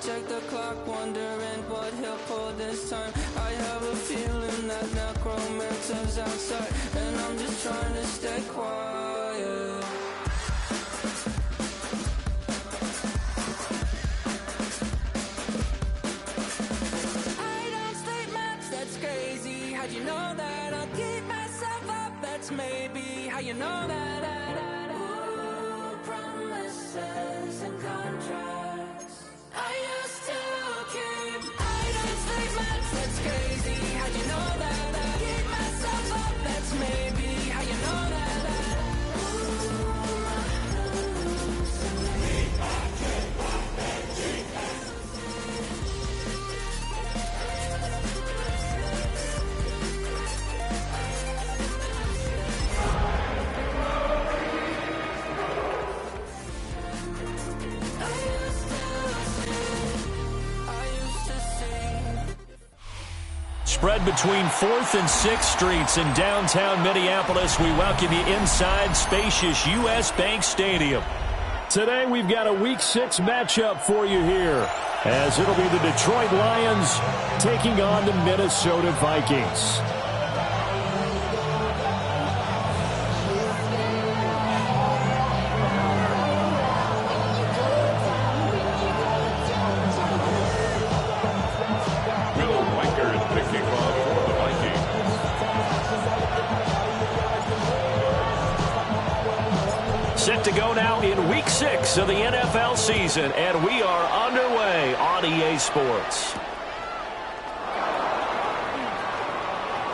check the clock, wondering what he'll pull this time. I have a feeling that necromancer's outside, and I'm just trying to stay quiet. I don't sleep much, that's crazy. How'd you know that? I'll keep myself up, that's maybe how you know that. Ooh, promises and contracts I used to keep. I don't sleep much, that's crazy. How'd you know that? I'll keep myself up, that's maybe how you know that. Spread between 4th and 6th Streets in downtown Minneapolis. We welcome you inside spacious U.S. Bank Stadium. Today we've got a Week 6 matchup for you here, as it'll be the Detroit Lions taking on the Minnesota Vikings. Set to go now in Week 6 of the NFL season, and we are underway on EA Sports.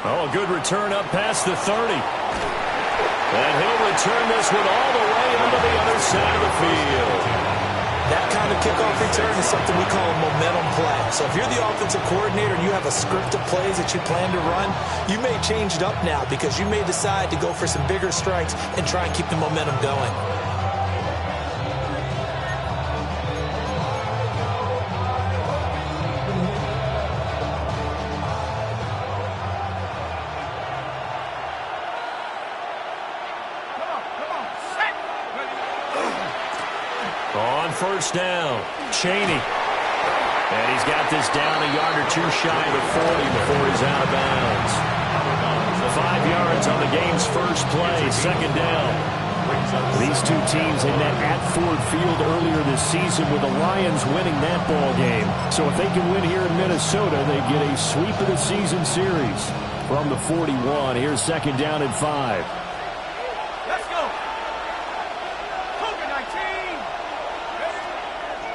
Oh, a good return up past the 30. And he'll return this one all the way onto the other side of the field. That kind of kickoff return is something we call a momentum play. So if you're the offensive coordinator and you have a script of plays that you plan to run, you may change it up now because you may decide to go for some bigger strikes and try and keep the momentum going. First down, Cheney. And he's got this down a yard or two shy of the 40 before he's out of bounds. 5 yards on the game's first play, second down. These two teams had met at Ford Field earlier this season with the Lions winning that ball game. So if they can win here in Minnesota, they get a sweep of the season series. From the 41, here's second down and 5.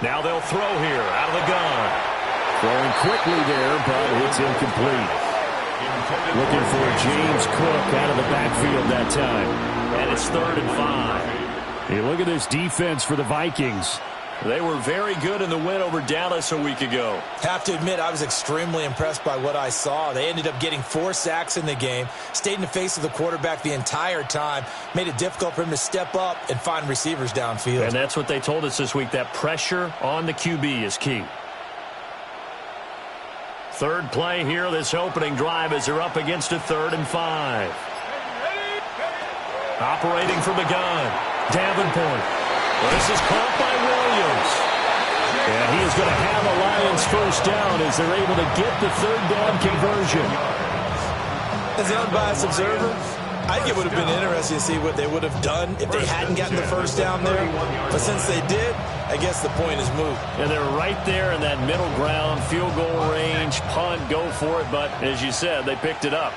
Now they'll throw here out of the gun. Throwing quickly there, but it's incomplete. Looking for James Cook out of the backfield that time. And it's 3rd and 5. Hey, look at this defense for the Vikings. They were very good in the win over Dallas a week ago. Have to admit, I was extremely impressed by what I saw. They ended up getting 4 sacks in the game, stayed in the face of the quarterback the entire time, made it difficult for him to step up and find receivers downfield. And that's what they told us this week, that pressure on the QB is key. Third play here, this opening drive, as they're up against a 3rd and 5. Operating from the gun, Davenport. This is caught by Williams. And he is going to have a Lions first down as they're able to get the 3rd down conversion. As an unbiased observer, I think it would have been interesting to see what they would have done if they hadn't gotten the first down there. But since they did, I guess the point is moot. And they're right there in that middle ground, field goal range, punt, go for it. But as you said, they picked it up.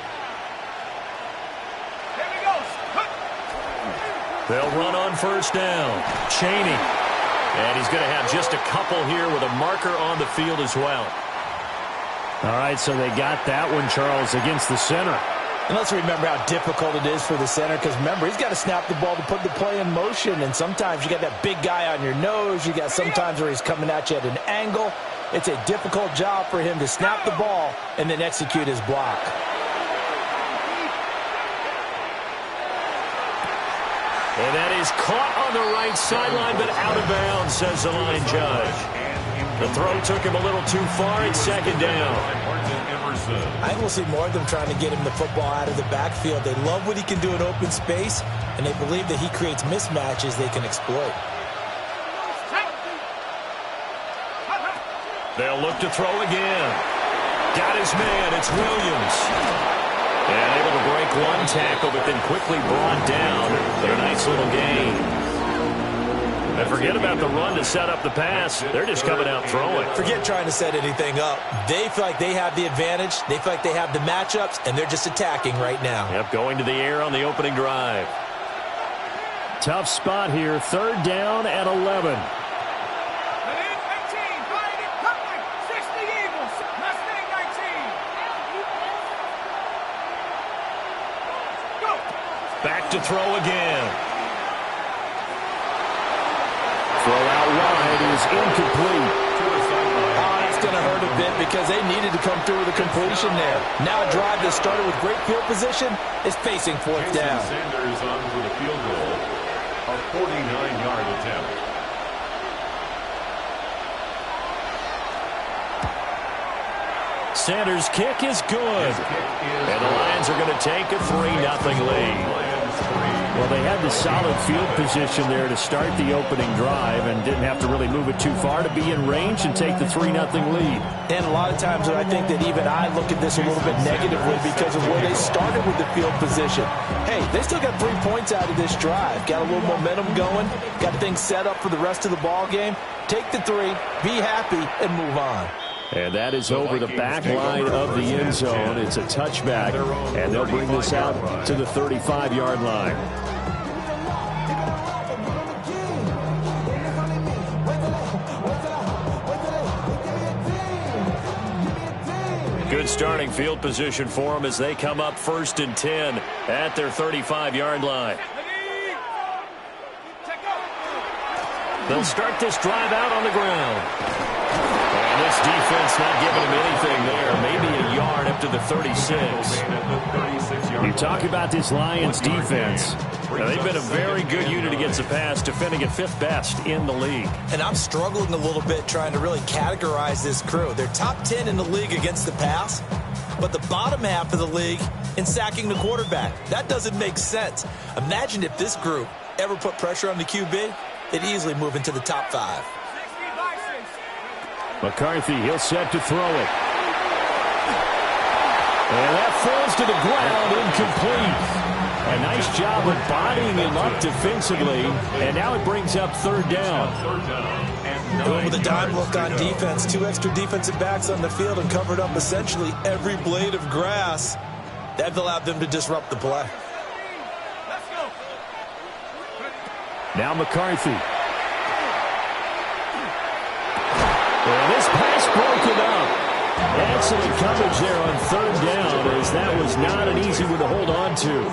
They'll run on first down. Cheney. And he's going to have just a couple here with a marker on the field as well. All right, so they got that one, Charles, against the center. And let's remember how difficult it is for the center, because remember, he's got to snap the ball to put the play in motion, and sometimes you got that big guy on your nose. You got sometimes where he's coming at you at an angle. It's a difficult job for him to snap the ball and then execute his block. And that is caught on the right sideline, but out of bounds, says the line judge. The throw took him a little too far. It's second down. I think we'll see more of them trying to get him the football out of the backfield. They love what he can do in open space, and they believe that he creates mismatches they can exploit. They'll look to throw again. Got his man. It's Williams. And able to break one tackle, but then quickly brought down. But a nice little gain. And forget about the run to set up the pass. They're just coming out throwing. Forget trying to set anything up. They feel like they have the advantage. They feel like they have the matchups, and they're just attacking right now. Yep, going to the air on the opening drive. Tough spot here. Third down at 11. Back to throw again. Throw out wide is incomplete. Oh, that's going to hurt a bit because they needed to come through with a completion there. Now a drive that started with great field position is facing fourth down. Sanders on for the field goal. A 49-yard attempt. Sanders' kick is good. And the Lions are going to take a 3-0 lead. Well, they had the solid field position there to start the opening drive and didn't have to really move it too far to be in range and take the 3-0 lead. And a lot of times I think that even I look at this a little bit negatively because of where they started with the field position. Hey, they still got 3 points out of this drive. Got a little momentum going. Got things set up for the rest of the ball game. Take the 3, be happy, and move on. And that is over the back line of the end zone. It's a touchback, and they'll bring this out to the 35-yard line. Good starting field position for them as they come up 1st and 10 at their 35-yard line. They'll start this drive out on the ground. And this defense not giving them anything there. Maybe a yard up to the 36. You talk about this Lions defense. Now, they've been a very good unit against the pass, defending at 5th best in the league. And I'm struggling a little bit trying to really categorize this crew. They're top 10 in the league against the pass, but the bottom half of the league in sacking the quarterback. That doesn't make sense. Imagine if this group ever put pressure on the QB, they'd easily move into the top 5. McCarthy, he'll set to throw it. And that falls to the ground, incomplete. A nice job of bodying him up defensively, and now it brings up 3rd down. Going with a dime look on defense, 2 extra defensive backs on the field and covered up essentially every blade of grass. That allowed them to disrupt the play. Now McCarthy. And this pass broken up. Excellent coverage there on 3rd down, as that was not an easy one to hold on to.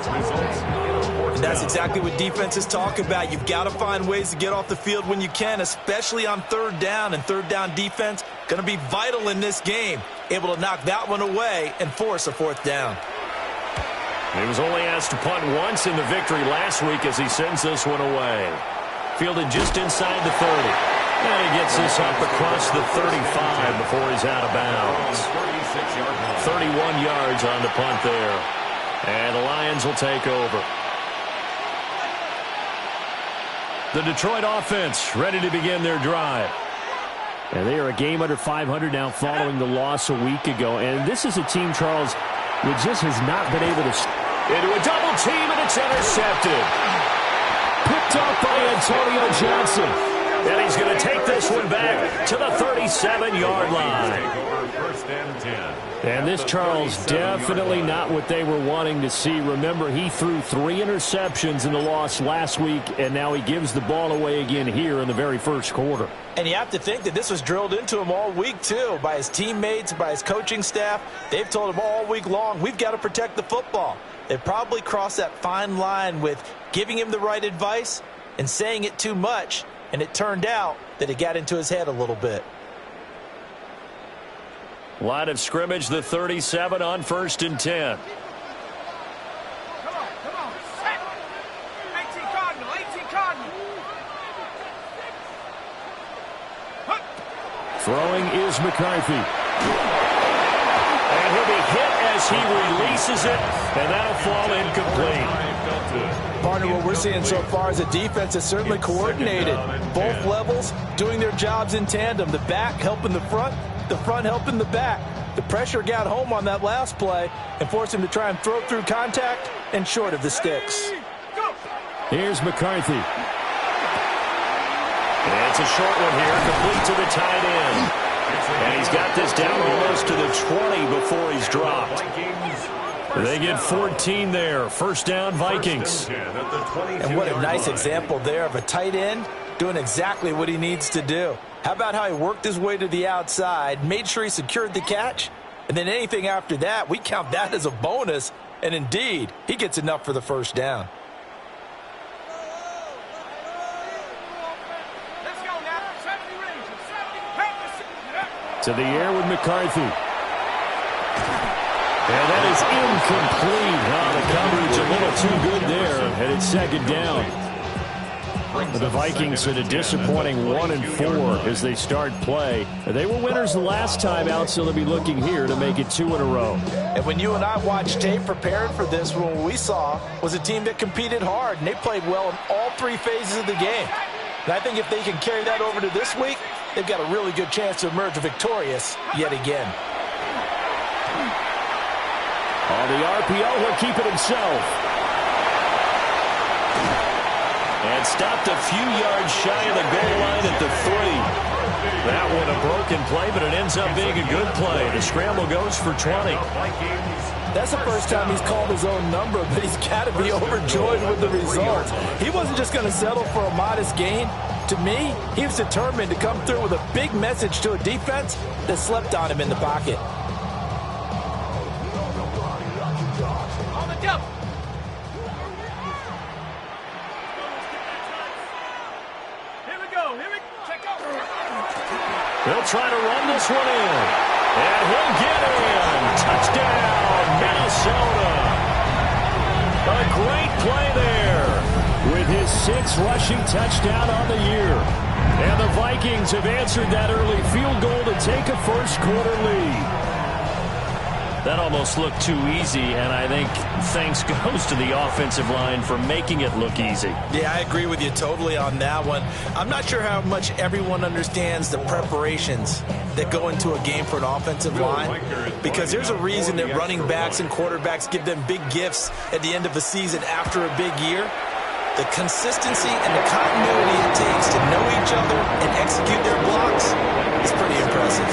And that's exactly what defenses talk about. You've got to find ways to get off the field when you can, especially on 3rd down. And 3rd down defense going to be vital in this game. Able to knock that one away and force a 4th down. He was only asked to punt once in the victory last week as he sends this one away. Fielded just inside the 30. And he gets this up across the 35 before he's out of bounds. 31 yards on the punt there. And the Lions will take over. The Detroit offense ready to begin their drive. And they are a game under 500 now following the loss a week ago. And this is a team, Charles, that just has not been able to... Into a double team, and it's intercepted. Picked up by Antonio Johnson. And he's going to take this one back to the 37-yard line. First and 10. And this, Charles, definitely not what they were wanting to see. Remember, he threw 3 interceptions in the loss last week, and now he gives the ball away again here in the very first quarter. And you have to think that this was drilled into him all week, too, by his teammates, by his coaching staff. They've told him all week long, we've got to protect the football. They probably crossed that fine line with giving him the right advice and saying it too much. And it turned out that it got into his head a little bit. Line of scrimmage, the 37 on 1st and 10. Come on. Set. 18 Cardinal. Throwing is McCarthy. And he'll be hit as he releases it, and that'll fall incomplete. Partner, what we're seeing so far is a defense that's certainly coordinated. Both levels doing their jobs in tandem. The back helping the front, the front helping the back. The pressure got home on that last play and forced him to try and throw through contact and short of the sticks. Here's McCarthy. It's a short one here, complete to the tight end. And he's got this down almost to the 20 before he's dropped. They get 14 there. First down, Vikings. And what a nice example there of a tight end doing exactly what he needs to do. How about how he worked his way to the outside, made sure he secured the catch, and then anything after that, we count that as a bonus. And indeed, he gets enough for the first down. To the air with McCarthy. And that is incomplete. The coverage a little too good there. And it's second down. The Vikings had a disappointing 1-4 as they start play. They were winners the last time out, so they'll be looking here to make it 2 in a row. And when you and I watched tape preparing for this, what we saw was a team that competed hard, and they played well in all 3 phases of the game. And I think if they can carry that over to this week, they've got a really good chance to emerge victorious yet again. On the RPO, he'll keep it himself. And stopped a few yards shy of the goal line at the 3. That one a broken play, but it ends up being a good play. The scramble goes for 20. That's the first time he's called his own number, but he's got to be overjoyed with the results. He wasn't just going to settle for a modest gain. To me, he was determined to come through with a big message to a defense that slept on him in the pocket. On the double. Here we go. Check out. They'll try to run this one in. And he'll get in. Touchdown, Minnesota. A great play there. With his 6th rushing touchdown on the year. And the Vikings have answered that early field goal to take a first-quarter lead. That almost looked too easy, and I think thanks goes to the offensive line for making it look easy. Yeah, I agree with you totally on that one. I'm not sure how much everyone understands the preparations that go into a game for an offensive line, because there's a reason that running backs and quarterbacks give them big gifts at the end of a season after a big year. The consistency and the continuity it takes to know each other and execute their blocks is pretty impressive.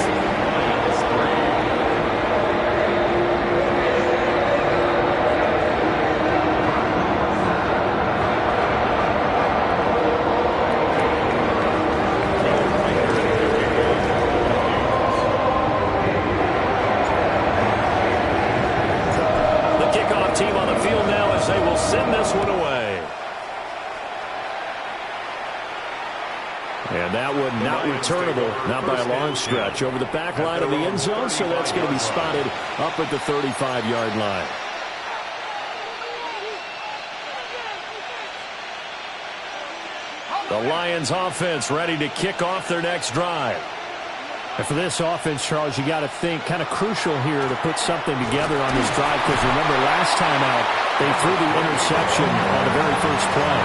The kickoff team on the field now as they will send this one away. And that one not returnable, not by a long stretch, over the back line of the end zone, so that's going to be spotted up at the 35-yard line. The Lions offense ready to kick off their next drive. And for this offense, Charles, you got to think kind of crucial here to put something together on this drive, because remember last time out, they threw the interception on the very first play.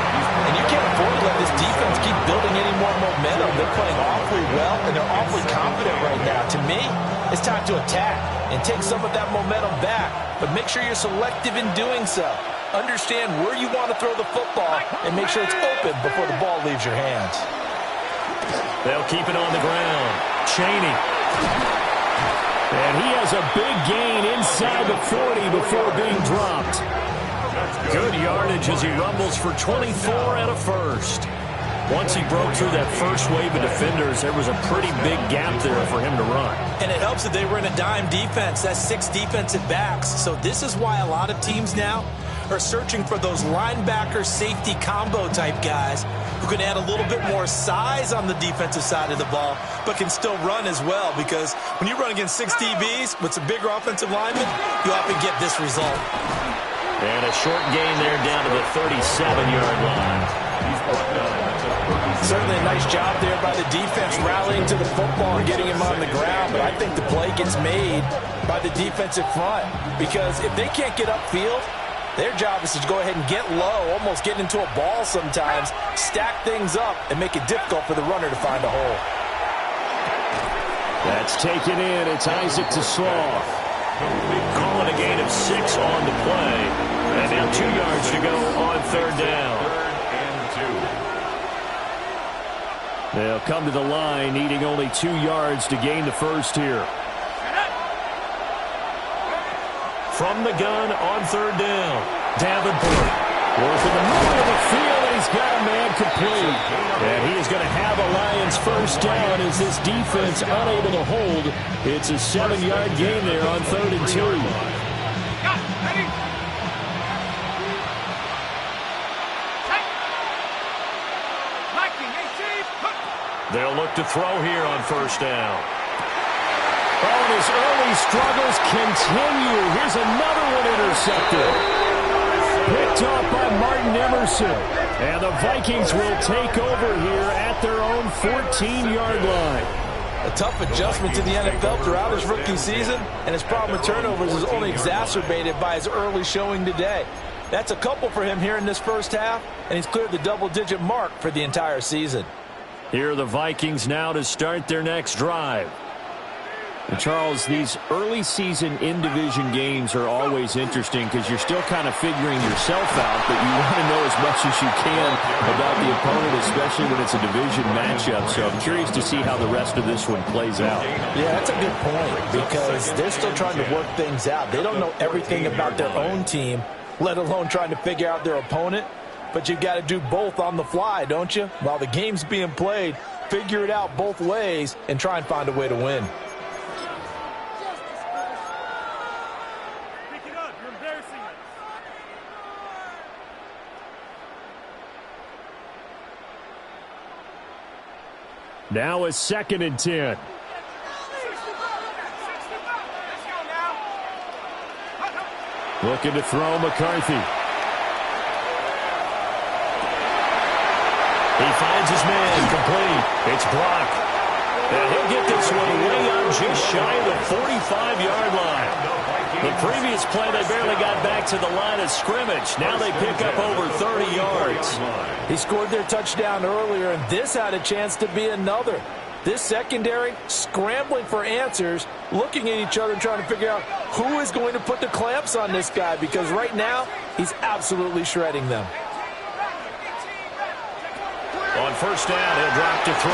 And you can't afford to let this defense keep building any more momentum. They're playing awfully well, and they're awfully confident right now. To me, it's time to attack and take some of that momentum back, but make sure you're selective in doing so. Understand where you want to throw the football and make sure it's open before the ball leaves your hands. They'll keep it on the ground. Chaney. And he has a big gain inside the 40 before being dropped. Good yardage as he rumbles for 24 and a first. Once he broke through that first wave of defenders, there was a pretty big gap there for him to run. And it helps that they were in a dime defense. That's 6 defensive backs. So this is why a lot of teams now are searching for those linebacker safety combo type guys who can add a little bit more size on the defensive side of the ball, but can still run as well, because when you run against 6 DBs with some bigger offensive linemen, you often get this result. And a short gain there down to the 37-yard line. Certainly a nice job there by the defense rallying to the football and getting him on the ground, but I think the play gets made by the defensive front, because if they can't get upfield, their job is to go ahead and get low, almost get into a ball sometimes, stack things up, and make it difficult for the runner to find a hole. That's taken in. It's Isaac to Sloth. Call it a gain of 6 on the play. And now 2 yards to go on third down. They'll come to the line, needing only 2 yards to gain the first here. From the gun on third down. Davenport working the middle of the field, and he's got a man complete. And he is going to have a Lions first down as this defense unable to hold. It's a 7-yard gain there on third and 2. They'll look to throw here on first down. Oh, and his early struggles continue. Here's another one intercepted. Picked off by Martin Emerson. And the Vikings will take over here at their own 14-yard line. A tough adjustment to the NFL throughout his rookie season, and his problem with turnovers is only exacerbated by his early showing today. That's a couple for him here in this first half, and he's cleared the double-digit mark for the entire season. Here are the Vikings now to start their next drive. And Charles, these early season in-division games are always interesting because you're still kind of figuring yourself out, but you want to know as much as you can about the opponent, especially when it's a division matchup. So I'm curious to see how the rest of this one plays out. Yeah, that's a good point because they're still trying to work things out. They don't know everything about their own team, let alone trying to figure out their opponent. But you've got to do both on the fly, don't you? While the game's being played, figure it out both ways and try and find a way to win. Pick it up. You're embarrassing us. Now a 2nd and 10. Let's go now. Looking to throw McCarthy. He finds his man complete. It's blocked. And he'll get this one way out just shy of the 45-yard line. The previous play, they barely got back to the line of scrimmage. Now they pick up over 30 yards. He scored their touchdown earlier, and this had a chance to be another. This secondary scrambling for answers, looking at each other and trying to figure out who is going to put the clamps on this guy, because right now he's absolutely shredding them. On first down, he'll drop to throw.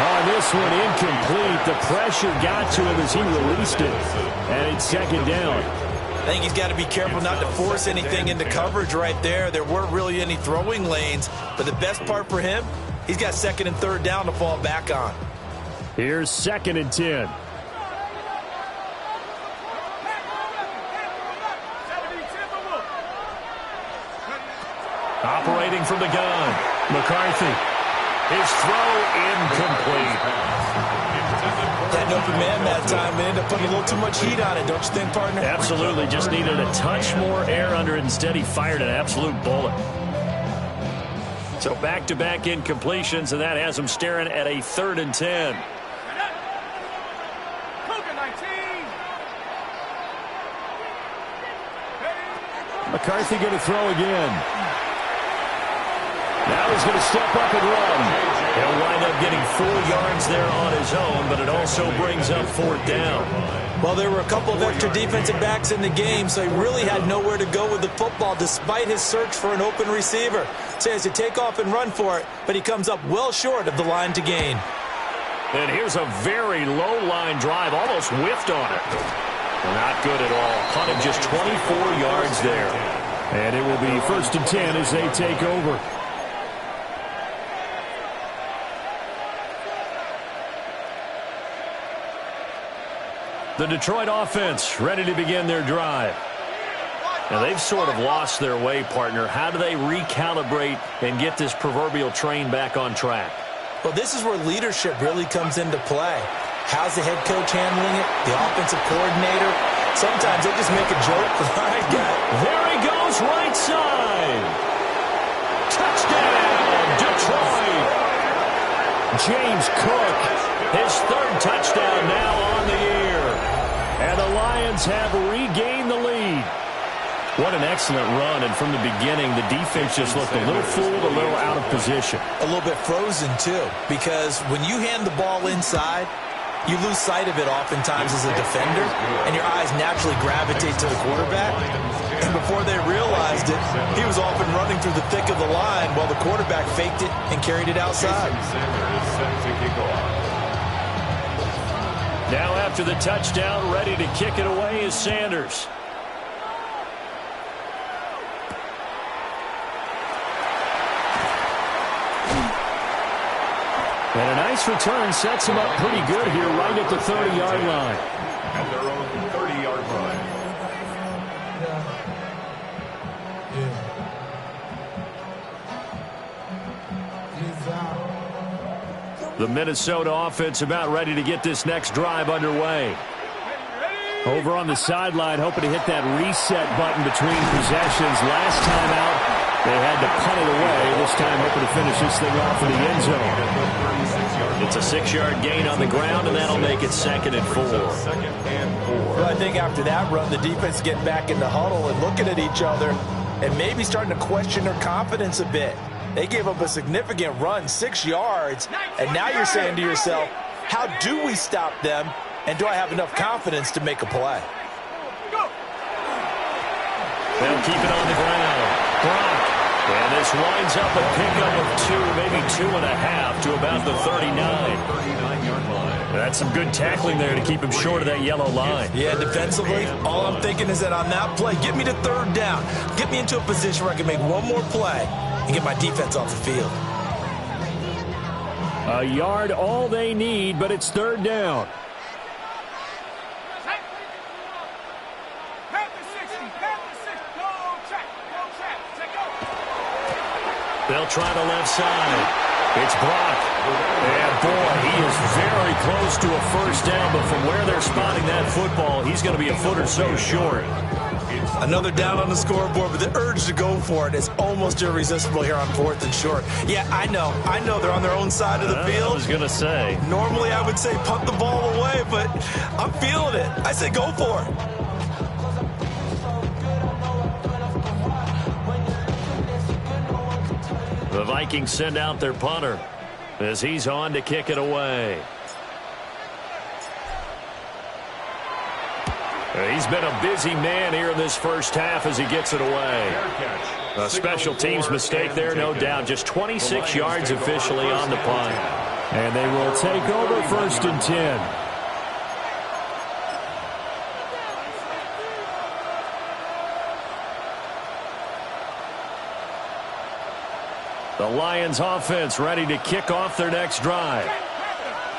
On this one, incomplete. The pressure got to him as he released it. And it's 2nd down. I think he's got to be careful not to force anything into coverage right there. There weren't really any throwing lanes. But the best part for him, he's got 2nd and 3rd down to fall back on. Here's 2nd and 10. Operating from the gun. McCarthy. His throw incomplete. That open man that time, they ended up putting a little too much heat on it, don't you think, partner? Absolutely. Just needed a touch more air under it. Instead, he fired an absolute bullet. So back-to-back incompletions, and that has him staring at a 3rd and 10. McCarthy going to throw again. Now he's going to step up and run. He'll wind up getting 4 yards there on his own, but it also brings up 4th down. Well, there were a couple of extra defensive backs in the game, so he really had nowhere to go with the football despite his search for an open receiver. So he has to take off and run for it, but he comes up well short of the line to gain. And here's a very low line drive, almost whiffed on it. Not good at all. Punted just 24 yards there. And it will be 1st and 10 as they take over. The Detroit offense ready to begin their drive. Now they've sort of lost their way, partner. How do they recalibrate and get this proverbial train back on track? Well, this is where leadership really comes into play. How's the head coach handling it? The offensive coordinator? Sometimes they just make a joke. There he goes, right side. Touchdown, Detroit. James Cook, his 3rd touchdown now on the year. And the Lions have regained the lead. What an excellent run, and from the beginning, the defense just looked a little fooled, a little out of position. A little bit frozen, too, because when you hand the ball inside, you lose sight of it oftentimes as a defender, and your eyes naturally gravitate to the quarterback. And before they realized it, he was off and running through the thick of the line while the quarterback faked it and carried it outside. Now after the touchdown, ready to kick it away is Sanders. And a nice return sets him up pretty good here right at the 30-yard line. At their own 30-yard line. The Minnesota offense about ready to get this next drive underway. Over on the sideline, hoping to hit that reset button between possessions. Last time out, they had to punt it away. This time hoping to finish this thing off in the end zone. It's a 6-yard gain on the ground, and that'll make it 2nd and 4. Well, I think after that run, the defense getting back in the huddle and looking at each other and maybe starting to question their confidence a bit. They gave up a significant run, 6 yards, and now you're saying to yourself, how do we stop them, and do I have enough confidence to make a play? They'll keep it on the ground. Brock. And this winds up a pickup of 2, maybe 2.5 to about the 39. 39-yard line. That's some good tackling there to keep him short of that yellow line. Yeah, defensively, all I'm thinking is that on that play, get me to 3rd down. Get me into a position where I can make one more play and get my defense off the field. A yard all they need, but it's 3rd down. They'll try the left side. It's Brock. And, boy, he is very close to a 1st down, but from where they're spotting that football, he's going to be a foot or so short. Another down on the scoreboard, but the urge to go for it is almost irresistible here on 4th and short. Yeah, I know they're on their own side of the field. I was going to say. Normally I would say punt the ball away, but I'm feeling it. I say go for it. The Vikings send out their punter as he's on to kick it away. He's been a busy man here in this first half as he gets it away. A special teams mistake there, no doubt. Just 26 yards officially on the punt. And they will take over 1st and 10. The Lions offense ready to kick off their next drive.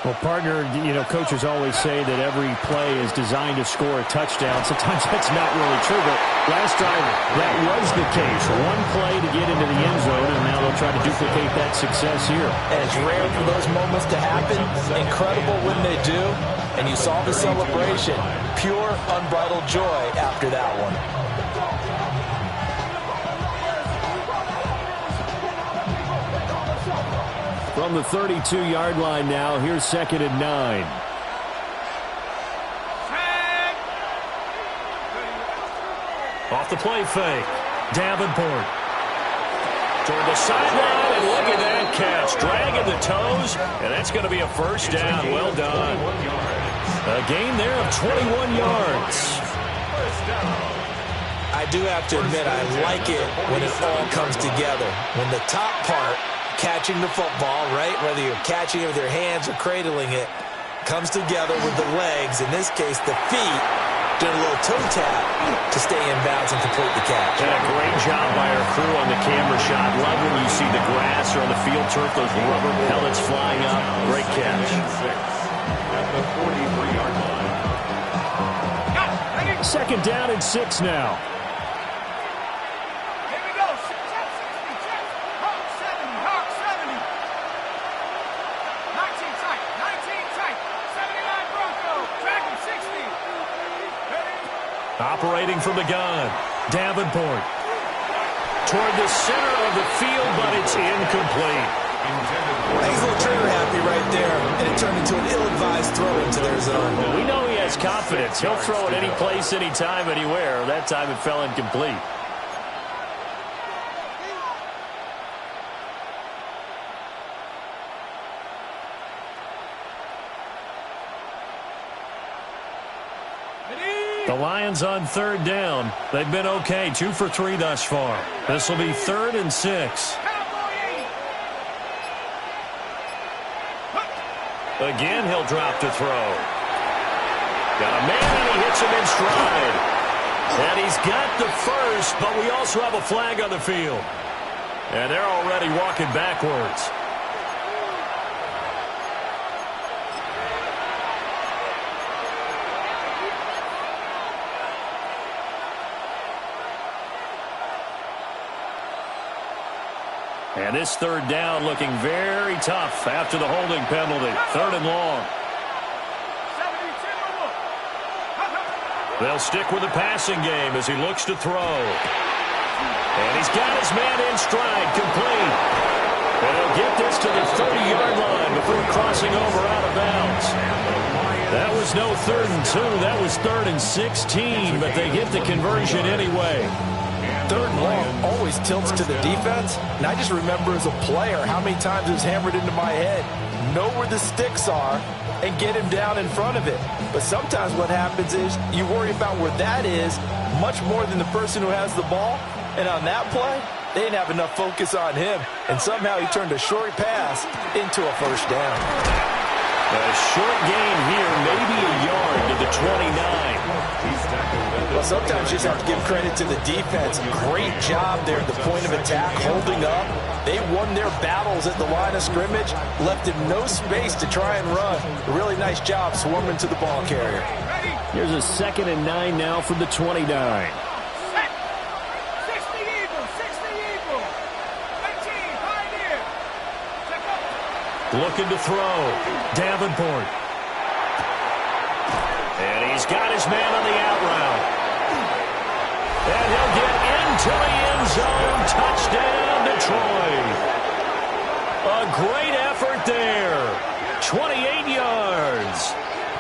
Well, partner, coaches always say that every play is designed to score a touchdown. Sometimes that's not really true, but last drive, that was the case. One play to get into the end zone, and now they'll try to duplicate that success here. And it's rare for those moments to happen. Incredible when they do. And you saw the celebration. Pure, unbridled joy after that one. From the 32-yard line now, here's 2nd and 9. Off the play fake. Davenport. Toward the sideline, and look at that catch. Dragging the toes, and that's going to be a 1st down. Well done. A gain there of 21 yards. I do have to admit, I like it when it all comes together. When the top part, catching the football, right, whether you're catching it with your hands or cradling it, comes together with the legs, in this case the feet, doing a little toe tap to stay in bounds and complete the catch. And a great job by our crew on the camera shot. Love when you see the grass or on the field turf, those rubber pellets flying up. Great catch. At the 43-yard line. 2nd down and 6 now. Operating from the gun, Davenport. toward the center of the field, but it's incomplete. He's a little trigger happy right there, and it turned into an ill-advised throw into their zone. We know he has confidence. He'll throw it any place, anytime, anywhere. That time it fell incomplete. The Lions on third down. They've been okay, 2 for 3 thus far. This will be 3rd and 6. Again, he'll drop to throw. Got a man, and he hits him in stride. And he's got the first, but we also have a flag on the field. And they're already walking backwards. And this third down looking very tough after the holding penalty. 3rd and long. They'll stick with the passing game as he looks to throw. And he's got his man in stride, complete. And he'll get this to the 30-yard line before crossing over out of bounds. That was no 3rd and 2. That was 3rd and 16, but they get the conversion anyway. 3rd and long always tilts to the defense, and I just remember as a player how many times it was hammered into my head. Know where the sticks are and get him down in front of it. But sometimes what happens is you worry about where that is much more than the person who has the ball. And on that play, they didn't have enough focus on him, and somehow he turned a short pass into a first down. A short gain here, maybe a yard to the 29. Well, sometimes you just have to give credit to the defense. Great job there at the point of attack, holding up. They won their battles at the line of scrimmage, left him no space to try and run. A really nice job swarming to the ball carrier. Here's a 2nd and 9 now from the 29. 60 Eagles, 60 Eagles. 19, Pioneer. Check up. Looking to throw. Davenport. And he's got his man on the out route. And he'll get into the end zone. Touchdown, Detroit. A great effort there. 28 yards.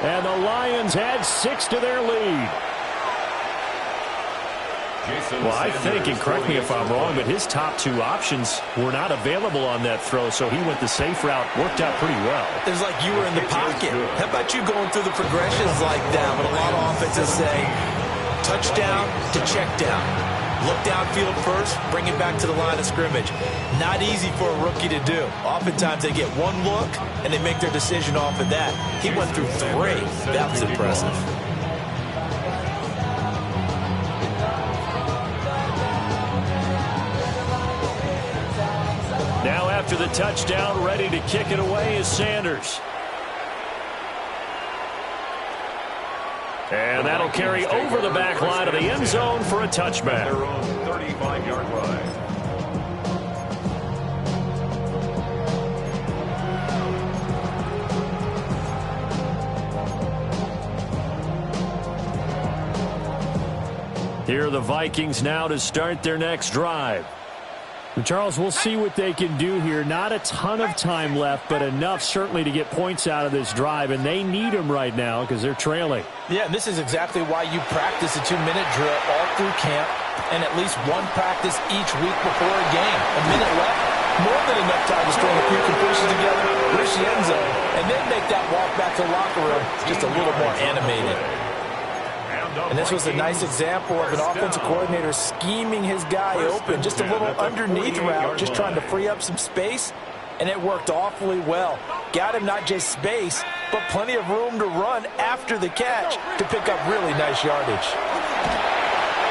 And the Lions add 6 to their lead. Well, I think, and correct me if I'm wrong, but his top 2 options were not available on that throw, so he went the safe route. Worked out pretty well. It was like you were in the pocket. How about you going through the progressions like that? But a lot of offenses say touchdown to check down. Look downfield first, bring it back to the line of scrimmage. Not easy for a rookie to do. Oftentimes they get one look, and they make their decision off of that. He went through 3. That was impressive. Now after the touchdown, ready to kick it away is Sanders. And that'll carry over the back line of the end zone for a touchback. Their own 35-yard line. Here are the Vikings now to start their next drive. And Charles, we'll see what they can do here. Not a ton of time left, but enough certainly to get points out of this drive, and they need them right now because they're trailing. Yeah, and this is exactly why you practice a 2-minute drill all through camp and at least one practice each week before a game. A minute left, more than enough time to string a few completions together, reach the end zone, and then make that walk back to the locker room just a little more animated. And this was a nice example of an offensive coordinator scheming his guy open. Just a little underneath route, just trying to free up some space, and it worked awfully well. Got him not just space, but plenty of room to run after the catch to pick up really nice yardage.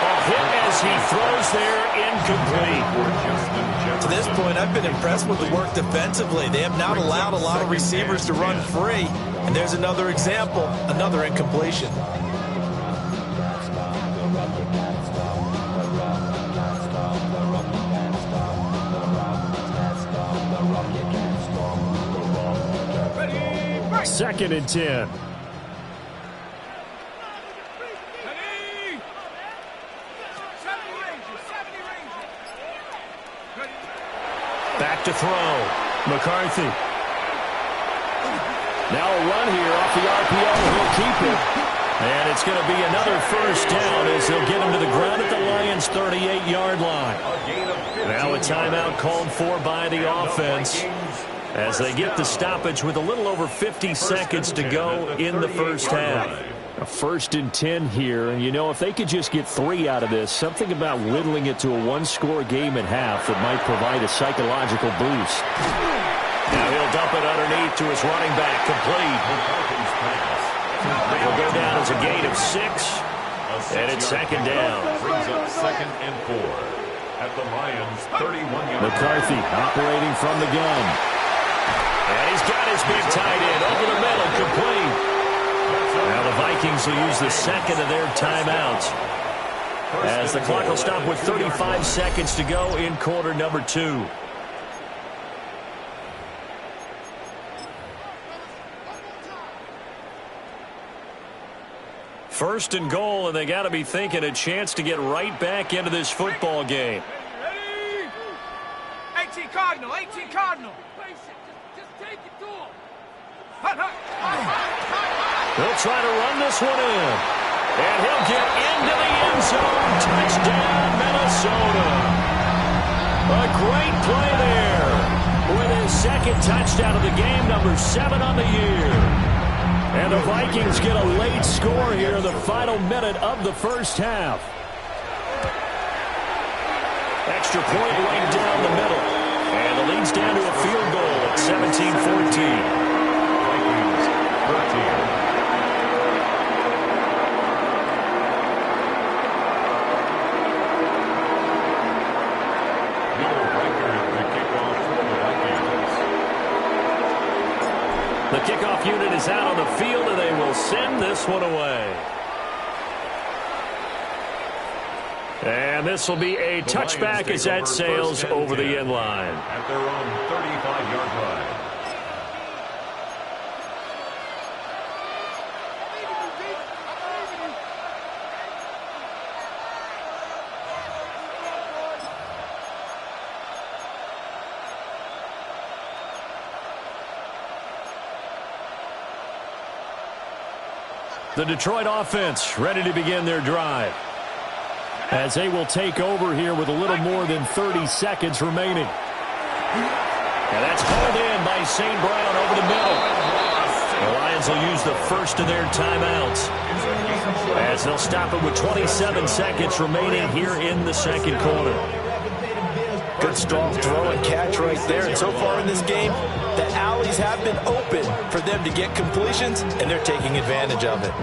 A hit as he throws there, incomplete. To this point, I've been impressed with the work defensively. They have not allowed a lot of receivers to run free. And there's another example, another incompletion. Second and 10. Back to throw. McCarthy. Now a run here off the RPO. He'll keep it. And it's going to be another first down as he'll get him to the ground at the Lions' 38-yard line. Now a timeout called for by the offense as they get the stoppage with a little over 50 seconds to go in the first half. A 1st and 10 here, and you know, if they could just get 3 out of this, something about whittling it to a 1-score game at half that might provide a psychological boost. Now he'll dump it underneath to his running back, complete. He'll go down as a gain of 6, and it's 2nd down. Brings up 2nd and 4 at the Lions' 31-yard. McCarthy operating from the gun. And he's got his big tight end over the middle, complete. Now the Vikings will use the 2nd of their timeouts as the clock will stop with 35 seconds to go in quarter number 2. First and goal, and they got to be thinking a chance to get right back into this football game. Ready? 18 Cardinal, 18 Cardinal. Just take it to him. He'll try to run this one in. And he'll get into the end zone. Touchdown, Minnesota. A great play there with his 2nd touchdown of the game, number 7 on the year. And the Vikings get a late score here in the final minute of the first half. Extra point right down the middle. And the lead's down to a field goal at 17-14. Vikings 13. The kickoff unit is out on the field, and they will send this one away. And this will be a touchback as that sails over the end line. At their own 35-yard line. The Detroit offense ready to begin their drive as they will take over here with a little more than 30 seconds remaining. And that's hauled in by St. Brown over the middle. The Lions will use the first of their timeouts as they'll stop it with 27 seconds remaining here in the second quarter. Good strong throw and catch right there. And so far in this game, the alleys have been open for them to get completions, and they're taking advantage of it.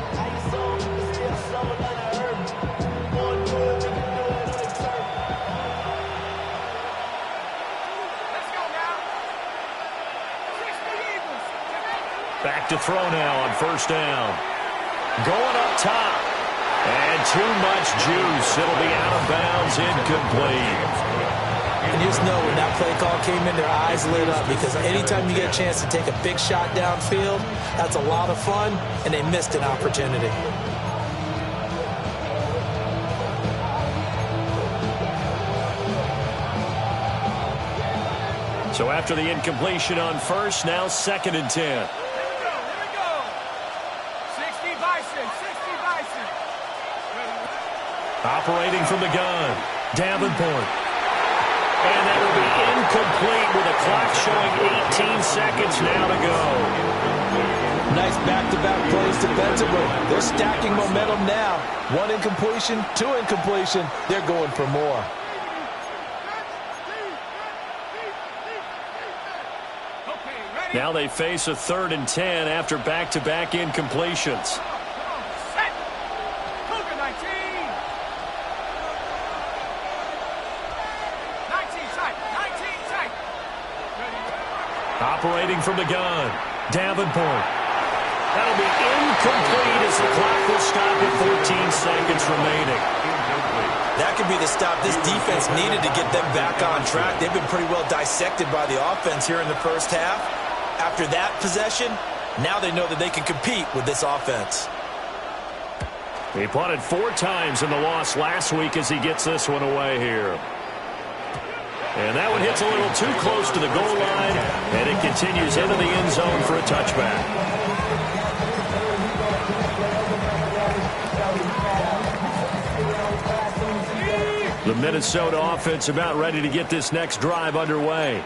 Let's go now. 60 Eagles. Back to throw now on first down. Going up top. And too much juice. It'll be out of bounds, incomplete. And you just know when that play call came in, their eyes lit up, because anytime you get a chance to take a big shot downfield, that's a lot of fun, and they missed an opportunity. So after the incompletion on first, now 2nd and 10. Here we go. 60 Bison, 60 Bison. Operating from the gun, Davenport. And that will be incomplete with a clock showing 18 seconds now to go. Nice back-to-back plays defensively. They're stacking momentum now. 1 incompletion, 2 incompletion. They're going for more. Now they face a 3rd and 10 after back-to-back incompletions. Set. Cougar 19. 19 tight. 19 tight. Operating from the gun, Davenport. That'll be incomplete as the clock will stop at 14 seconds remaining. That could be the stop this defense needed to get them back on track. They've been pretty well dissected by the offense here in the first half. After that possession, now they know that they can compete with this offense. He punted 4 times in the loss last week as he gets this one away here. And that one hits a little too close to the goal line, and it continues into the end zone for a touchback. The Minnesota offense about ready to get this next drive underway.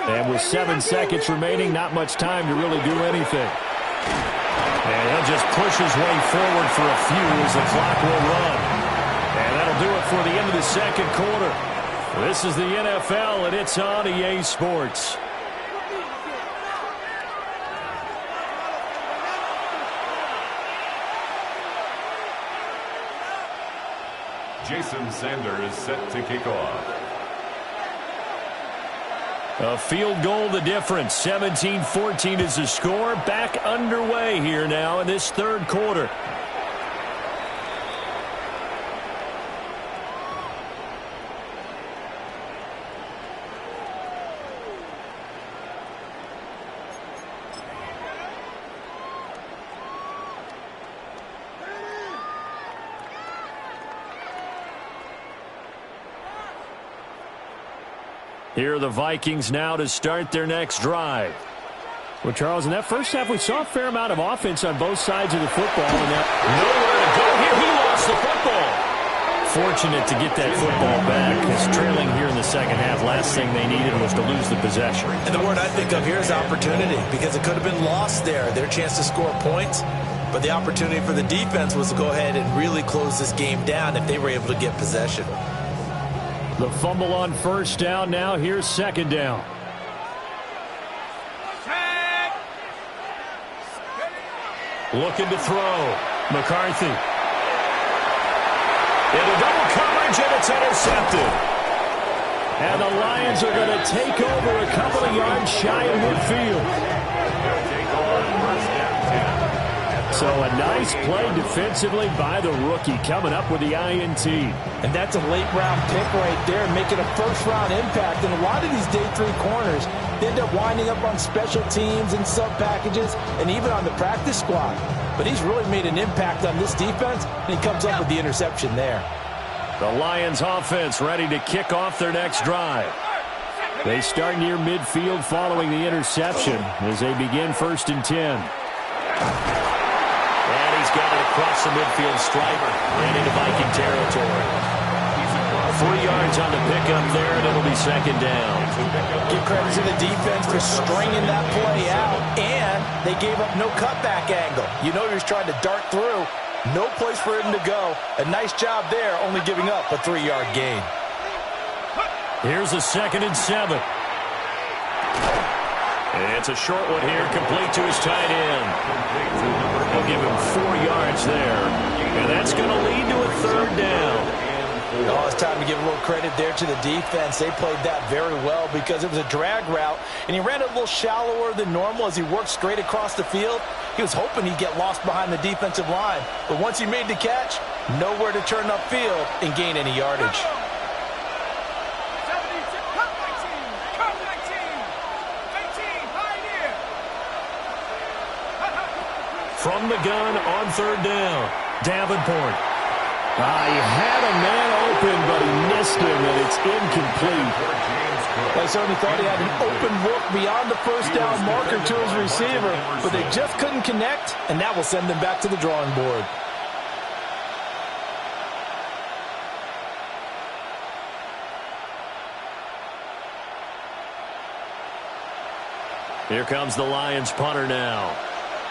And with 7 seconds remaining, not much time to really do anything. And he'll just push his way forward for a few as the clock will run. And that'll do it for the end of the second quarter. This is the NFL, and it's on EA Sports. Jason Sanders set to kick off. A field goal the difference. 17-14 is the score. Back underway here now in this third quarter. Here are the Vikings now to start their next drive. Well, Charles, in that first half, we saw a fair amount of offense on both sides of the football. And that nowhere to go here. He lost the football. Fortunate to get that football back, because trailing here in the second half, last thing they needed was to lose the possession. And the word I think of here is opportunity, because it could have been lost there. Their chance to score points, but the opportunity for the defense was to go ahead and really close this game down if they were able to get possession. The fumble on first down. Now here's second down. Looking to throw. McCarthy. Into double coverage, and it's intercepted. And the Lions are going to take over a couple of yards shy of midfield. So a nice play defensively by the rookie, coming up with the INT. And that's a late-round pick right there, making a first-round impact. And a lot of these day 3 corners, they end up winding up on special teams and sub-packages and even on the practice squad. But he's really made an impact on this defense, and he comes up with the interception there. The Lions offense ready to kick off their next drive. They start near midfield following the interception as they begin 1st and 10. He's got it across the midfield striper and into Viking territory. 3 yards on the pickup there, and it'll be second down. Give credit to the defense for stringing that play out, and they gave up no cutback angle. You know he was trying to dart through. No place for him to go. A nice job there, only giving up a 3-yard gain. Here's a 2nd and 7. And it's a short one here, complete to his tight end. They'll give him 4 yards there. And that's going to lead to a 3rd down. Oh, it's time to give a little credit there to the defense. They played that very well because it was a drag route, and he ran it a little shallower than normal as he worked straight across the field. He was hoping he'd get lost behind the defensive line, but once he made the catch, nowhere to turn upfield and gain any yardage. From the gun on 3rd down, Davenport. He had a man open, but he missed him, and it's incomplete. They certainly thought he had an open look beyond the first down marker to his receiver, but they just couldn't connect, and that will send them back to the drawing board. Here comes the Lions punter now,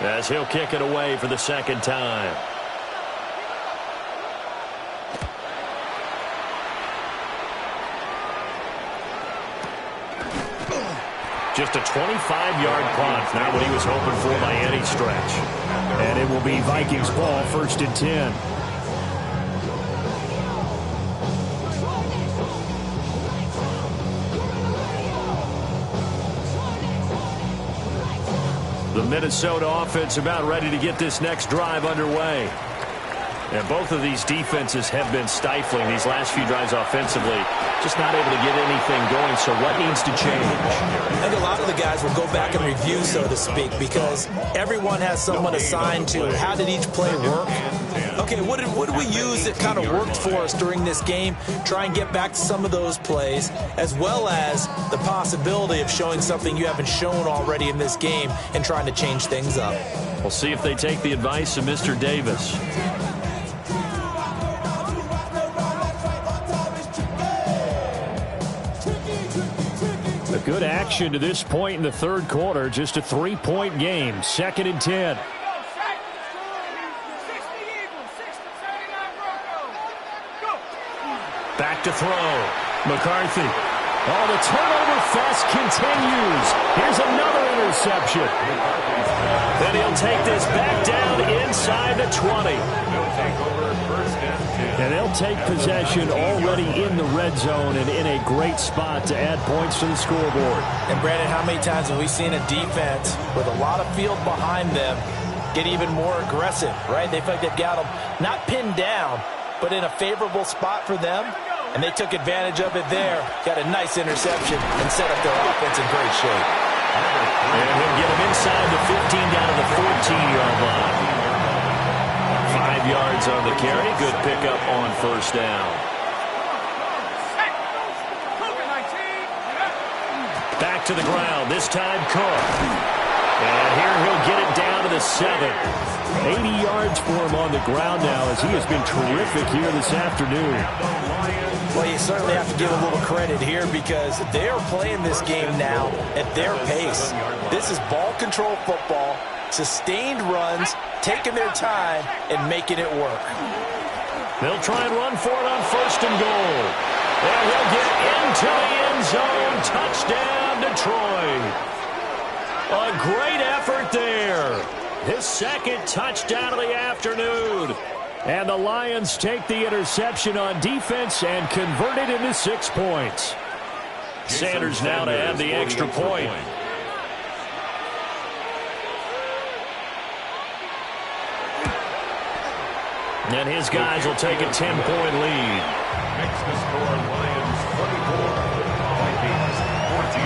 as he'll kick it away for the 2nd time. Just a 25-yard punt, not what he was hoping for by any stretch. And it will be Vikings ball, 1st and 10. The Minnesota offense about ready to get this next drive underway. And both of these defenses have been stifling these last few drives offensively. Just not able to get anything going, so what needs to change? I think a lot of the guys will go back and review, so to speak, because everyone has someone assigned to how did each play work, Okay, what did we use that kind of worked for us during this game? Try and get back to some of those plays, as well as the possibility of showing something you haven't shown already in this game and trying to change things up. We'll see if they take the advice of Mr. Davis. A good action to this point in the third quarter. Just a 3-point game. 2nd and 10. Back to throw. McCarthy. Oh, the turnover fest continues. Here's another interception. Then he'll take this back down inside the 20. And they'll take possession already in the red zone and in a great spot to add points to the scoreboard. And Brandon, how many times have we seen a defense with a lot of field behind them get even more aggressive, right? They feel like they've got them not pinned down, but in a favorable spot for them, and they took advantage of it there. Got a nice interception and set up their offense in great shape. And he'll get them inside the 15 down to the 14-yard line. 5 yards on the carry. Good pickup on first down. Back to the ground. This time Cook. And here he'll get it down to the 7. 80 yards for him on the ground now as he has been terrific here this afternoon. Well, you certainly have to give a little credit here because they are playing this game now at their pace. This is ball control football, sustained runs, taking their time, and making it work. They'll try and run for it on 1st and goal. And he'll get into the end zone. Touchdown, Detroit. A great effort there. His 2nd touchdown of the afternoon. And the Lions take the interception on defense and convert it into 6 points. Sanders now to add the extra point. And his guys will take a 10-point lead. Makes the score Lions 24, Vikings 14.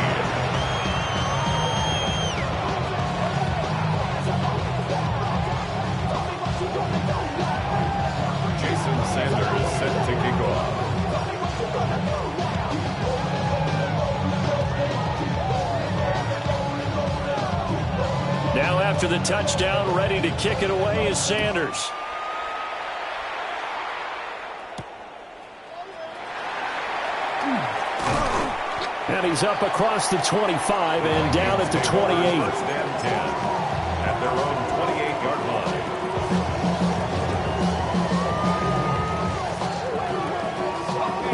Jason Sanders set to kick off. Now after the touchdown, ready to kick it away is Sanders. And he's up across the 25 and down at the 28. First and 10 at their own 28-yard line.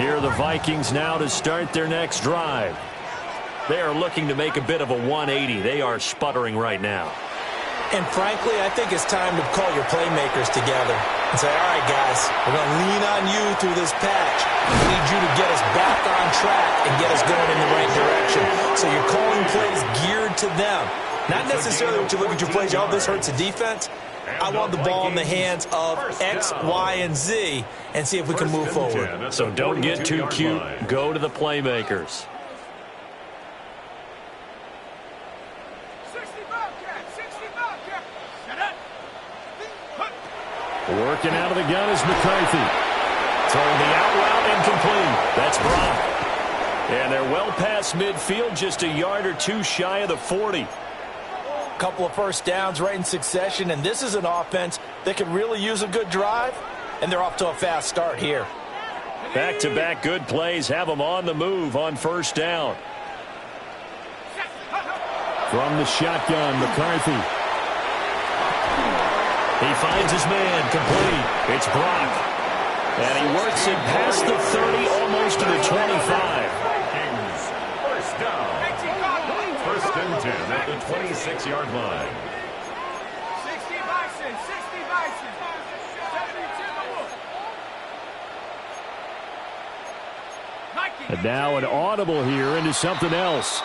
Here are the Vikings now to start their next drive. They are looking to make a bit of a 180. They are sputtering right now. And frankly, I think it's time to call your playmakers together and say, all right, guys, we're going to lean on you through this patch. We need you to get us back on track and get us going in the right direction. So you're calling plays geared to them. Not necessarily what you look at your plays, oh, this hurts the defense. I want the ball in the hands of X, Y, and Z and see if we can move forward. So don't get too cute. Go to the playmakers. Working out of the gun is McCarthy. Throwing the out route incomplete. That's Brock. And they're well past midfield, just a yard or two shy of the 40. Couple of first downs right in succession, and this is an offense that could really use a good drive, and they're off to a fast start here. Back-to-back good plays have them on the move on first down. From the shotgun, McCarthy. He finds his man, complete. It's Brock. And he works it past the 30, almost to the 25. Vikings, first down. First and 10 at the 26-yard line. 60 Bison, 60 Bison. 72. And now an audible here into something else.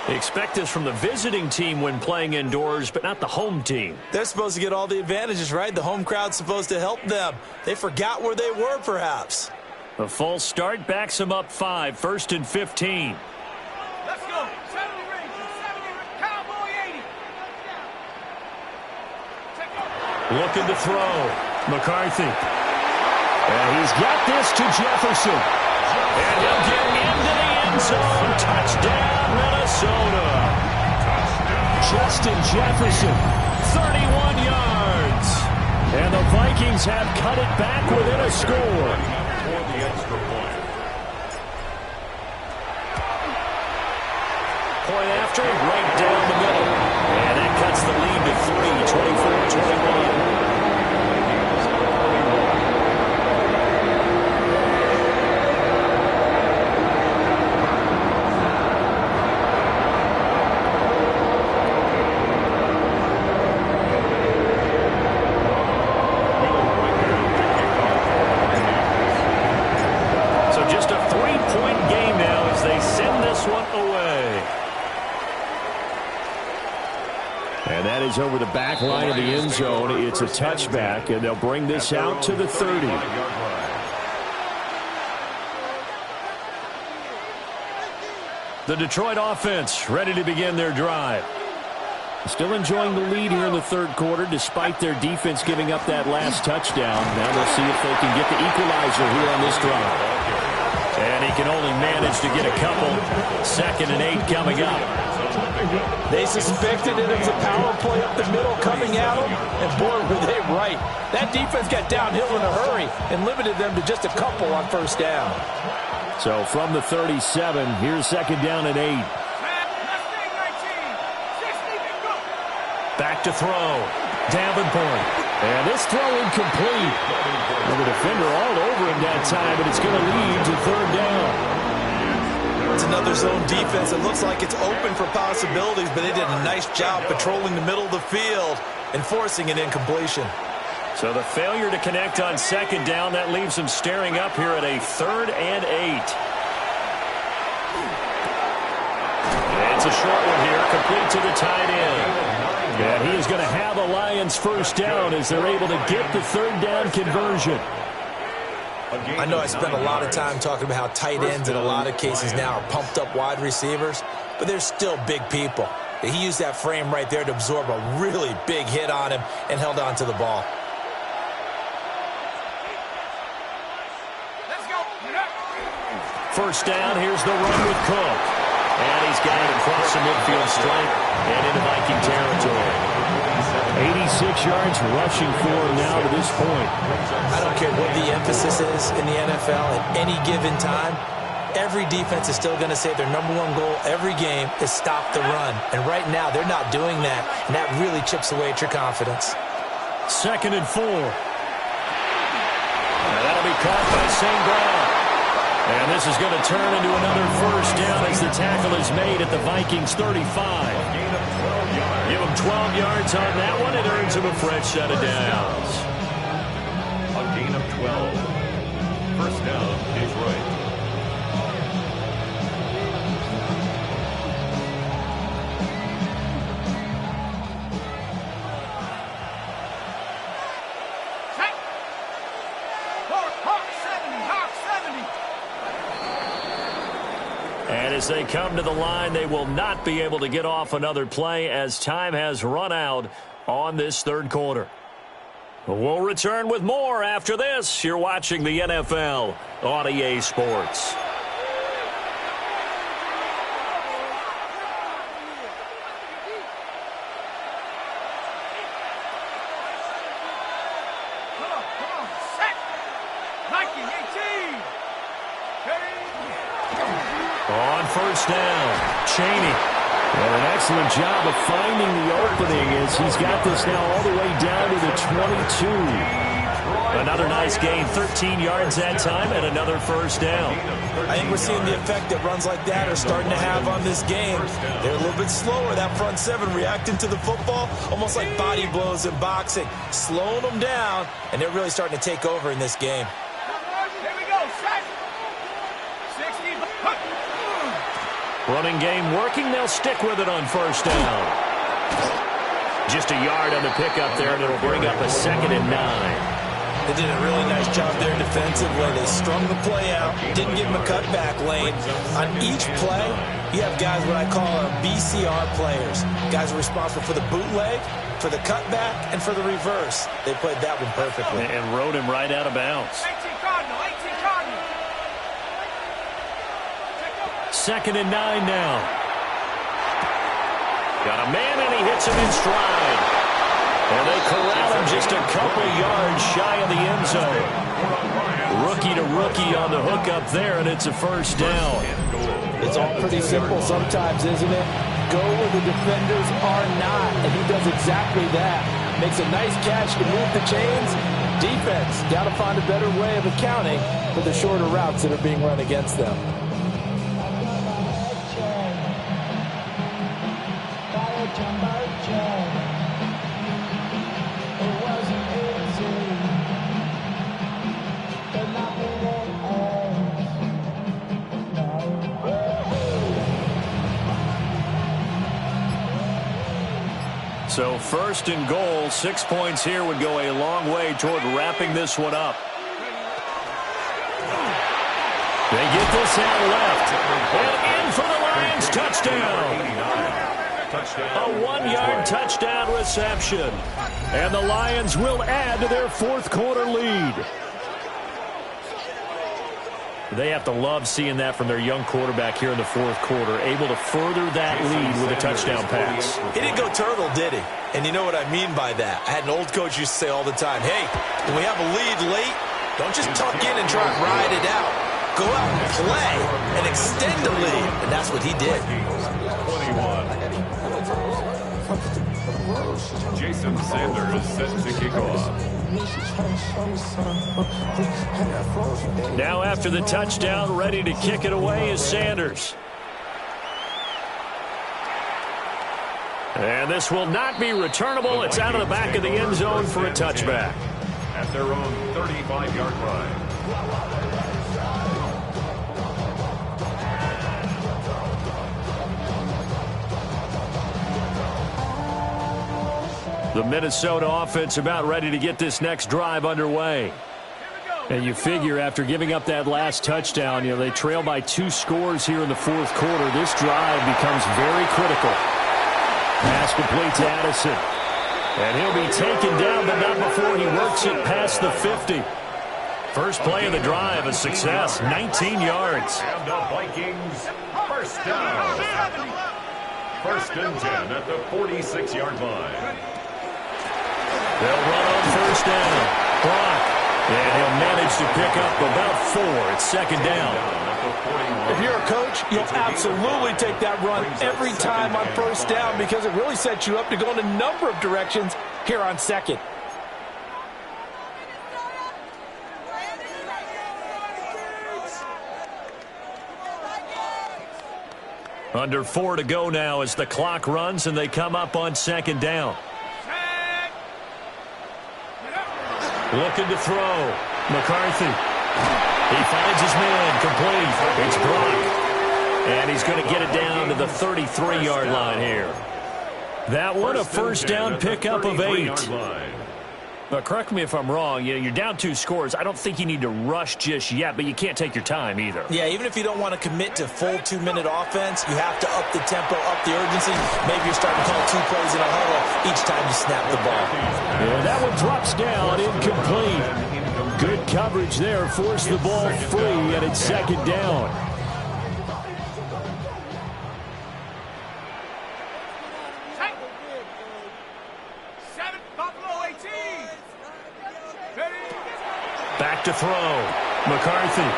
Expect this from the visiting team when playing indoors, but not the home team. They're supposed to get all the advantages, right? The home crowd's supposed to help them. They forgot where they were, perhaps. A false start backs them up 5, 1st and 15. Let's go. 70 Rangers, 70 Cowboy 80. Looking to throw. McCarthy. And he's got this to Jefferson. And he'll get into the end zone. Touchdown, Minnesota. Justin Jefferson, 31 yards. And the Vikings have cut it back within a score. For the extra point. Point after, right down the middle. And that cuts the lead to 3, 24-21. And that is over the back line of the end zone. It's a touchback, and they'll bring this out to the 30. The Detroit offense ready to begin their drive. Still enjoying the lead here in the third quarter, despite their defense giving up that last touchdown. Now they'll see if they can get the equalizer here on this drive. And he can only manage to get a couple. 2nd and 8 coming up. They suspected it was a power play up the middle coming at them, and boy, were they right. That defense got downhill in a hurry and limited them to just a couple on first down. So from the 37, here's 2nd down and 8. Back to throw. Davenport. And this throw incomplete. And the defender all over him that time, but it's going to lead to 3rd down. It's another zone defense. It looks like it's open for possibilities, but they did a nice job patrolling the middle of the field and forcing an incompletion. So the failure to connect on 2nd down, that leaves them staring up here at a 3rd and 8. It's a short one here, complete to the tight end. And he is going to have a Lions first down as they're able to get the 3rd down conversion. I know I spent a lot of time talking about how tight ends in a lot of cases now are pumped up wide receivers, but they're still big people. He used that frame right there to absorb a really big hit on him and held on to the ball. Let's go. First down, here's the run with Cook. And he's got it across the midfield stripe and into Viking territory. 86 yards rushing for him now to this point. I don't care what the emphasis is in the NFL at any given time. Every defense is still going to say their #1 goal every game is stop the run. And right now, they're not doing that, and that really chips away at your confidence. 2nd and 4. And that'll be caught by St. Brown. And this is going to turn into another first down as the tackle is made at the Vikings 35. Give him 12 yards on that one. It earns him a fresh set of downs. A gain of 12. First down, Detroit. And as they come to the line, they will not be able to get off another play as time has run out on this third quarter. We'll return with more after this. You're watching the NFL on EA Sports. On first down, Cheney. And an excellent job of finding the opening as he's got this now all the way down to the 22. Another nice gain, 13 yards that time, and another first down. I think we're seeing the effect that runs like that are starting to have on this game. They're a little bit slower, that front seven, reacting to the football, almost like body blows in boxing, slowing them down, and they're really starting to take over in this game. Here we go, set. 60. Running game working. They'll stick with it on first down. Just a yard on the pickup there, and it'll bring up a 2nd and 9. They did a really nice job there defensively. They strung the play out, didn't give him a cutback lane. On each play, you have guys what I call BCR players. Guys are responsible for the bootleg, for the cutback and for the reverse. They played that one perfectly. And rode him right out of bounds. 18 Cardinal, 18 Cardinal. 2nd and 9 now. Got a man, and he hits him in stride. And they corral him just a couple yards shy of the end zone. Rookie to rookie on the hook up there, and it's a first down. It's all pretty simple sometimes, isn't it? Go where the defenders are not, and he does exactly that. Makes a nice catch to move the chains. Defense, got to find a better way of accounting for the shorter routes that are being run against them. So 1st and goal, 6 points here would go a long way toward wrapping this one up. They get this out left. And in for the Lions, touchdown. A 1-yard touchdown reception. And the Lions will add to their 4th quarter lead. They have to love seeing that from their young quarterback here in the 4th quarter, able to further that lead with a touchdown pass. He didn't go turtle, did he? And you know what I mean by that. I had an old coach used to say all the time, hey, when we have a lead late, don't just tuck in and try and ride it out. Go out and play and extend the lead. And that's what he did. 21. Jason Sanders set to kick off. Now after the touchdown, ready to kick it away is Sanders. And this will not be returnable. It's out of the back of the end zone for a touchback. At their own 35-yard line. The Minnesota offense about ready to get this next drive underway. And you figure after giving up that last touchdown, they trail by 2 scores here in the 4th quarter. This drive becomes very critical. Pass complete to Addison. And he'll be taken down, but not before he works it past the 50. First play of the drive, a success, 19 yards. And the Vikings, first down. 1st and 10 at the 46-yard line. They'll run on 1st down. Brock. And he'll manage to pick up about 4. It's 2nd down. If you're a coach, you'll absolutely take that run every time on 1st down because it really sets you up to go in a number of directions here on 2nd. Under 4 to go now as the clock runs and they come up on 2nd down. Looking to throw. McCarthy. He finds his man complete. It's Brock. And he's going to get it down to the 33-yard line here. That one a 1st down pickup of 8. But correct me if I'm wrong. You're down 2 scores. I don't think you need to rush just yet, but you can't take your time either. Yeah, even if you don't want to commit to full 2-minute offense, you have to up the tempo, up the urgency. Maybe you're starting to call 2 plays in a huddle each time you snap the ball. And that one drops down, incomplete. Good coverage there, forced the ball free, and it's 2nd down. Back to throw. McCarthy.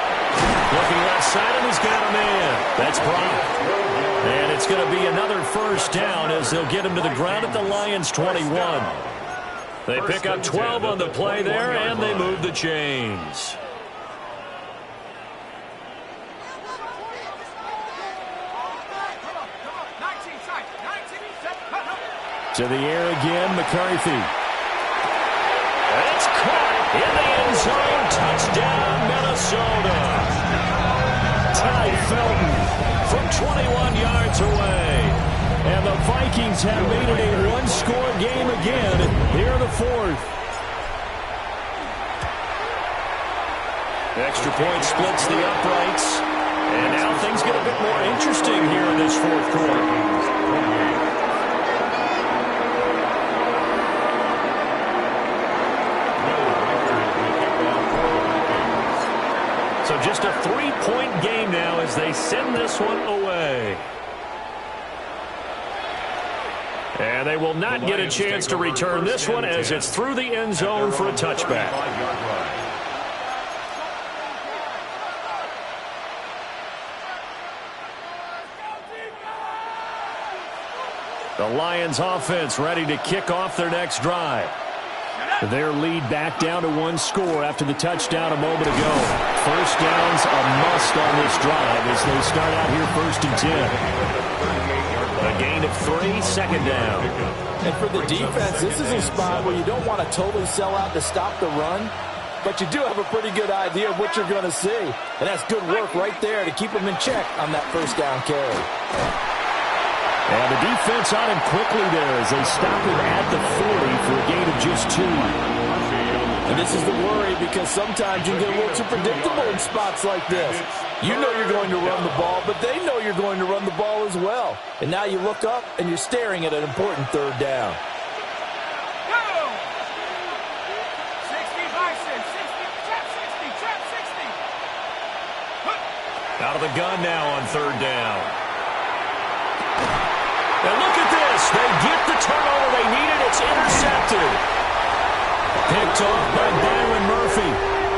Looking left side, and he's got a man. That's Brock. And it's going to be another 1st down as they'll get him to the ground at the Lions' 21. They pick up 12 on the play there, and they move the chains. To the air again, McCarthy. It's caught in the end zone. Touchdown, Minnesota. Ty Felton from 21 yards away. And the Vikings have made it a 1-score game again here in the 4th. Extra point splits the uprights. And now things get a bit more interesting here in this 4th quarter. 3-point game now as they send this one away. And they will not get a chance to return this one as it's through the end zone for a touchback. The Lions offense ready to kick off their next drive. Their lead back down to 1 score after the touchdown a moment ago. First down's a must on this drive as they start out here 1st and 10. A gain of 3, second down. And for the defense, this is a spot where you don't want to totally sell out to stop the run, but you do have a pretty good idea of what you're going to see. And that's good work right there to keep them in check on that first down carry. And the defense on him quickly there as they stop him at the 40 for a gain of just 2. And this is the worry because sometimes you get a little too predictable in spots like this. You know you're going to run the ball, but they know you're going to run the ball as well. And now you look up and you're staring at an important third down. Out of the gun now on third down. And look at this. They get the turnover they needed. It's intercepted. Picked off by Byron Murphy.